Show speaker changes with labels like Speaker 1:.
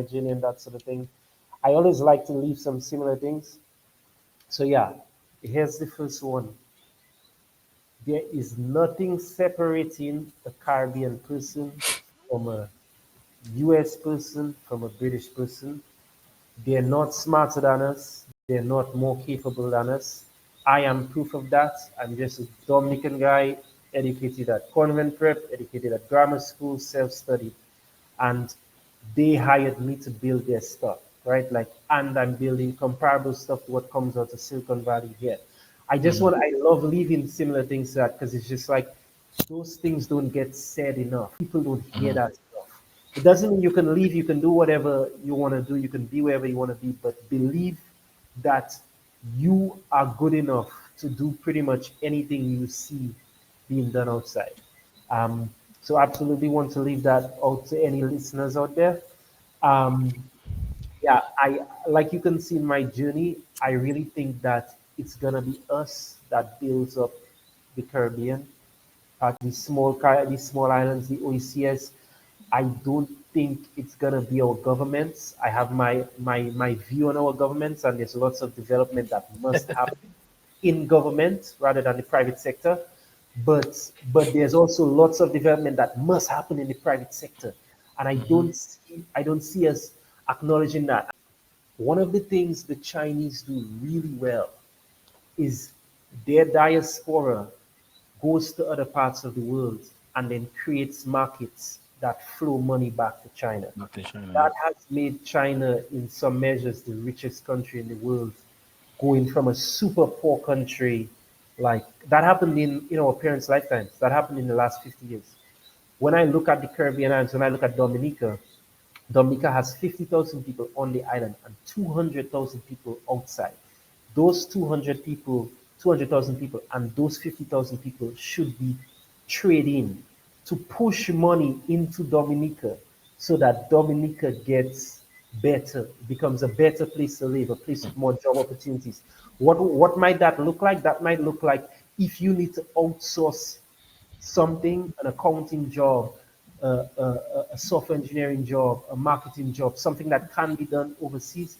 Speaker 1: journey and that sort of thing. I always like to leave some similar things. So yeah, here's the first one. There is nothing separating a Caribbean person from a US person, from a British person. They're not smarter than us. They're not more capable than us. I am proof of that. I'm just a Dominican guy, educated at convent prep, educated at grammar school, self-studied. And they hired me to build their stuff, right? Like, and I'm building comparable stuff to what comes out of Silicon Valley here. I love leaving similar things to that because it's just like those things don't get said enough. People don't hear
Speaker 2: Mhm.
Speaker 1: that stuff. It doesn't mean you can leave, you can do whatever you want to do, you can be wherever you want to be, but believe that you are good enough to do pretty much anything you see being done outside. Um, so absolutely want to leave that out to any listeners out there. Um, yeah, I like you can see in my journey, I really think that it's gonna be us that builds up the Caribbean, these small islands, the OECS. I don't think it's gonna be our governments. I have my view on our governments, and there's lots of development that must happen in government rather than the private sector. But there's also lots of development that must happen in the private sector, and
Speaker 2: Mhm.
Speaker 1: I don't see us acknowledging that. One of the things the Chinese do really well is their diaspora goes to other parts of the world and then creates markets that flow money back to China.
Speaker 2: Not to China,
Speaker 1: That
Speaker 2: yeah.
Speaker 1: has made China, in some measures, the richest country in the world, going from a super poor country. Like that happened in our parents' lifetimes. That happened in the last 50 years. When I look at the Caribbean islands, when I look at Dominica, Dominica has 50,000 people on the island and 200,000 people outside. Those 200,000 people, and those 50,000 people should be trading to push money into Dominica so that Dominica gets better, becomes a better place to live, a place with more job opportunities. What might that look like? That might look like if you need to outsource something, an accounting job, a software engineering job, a marketing job, something that can be done overseas,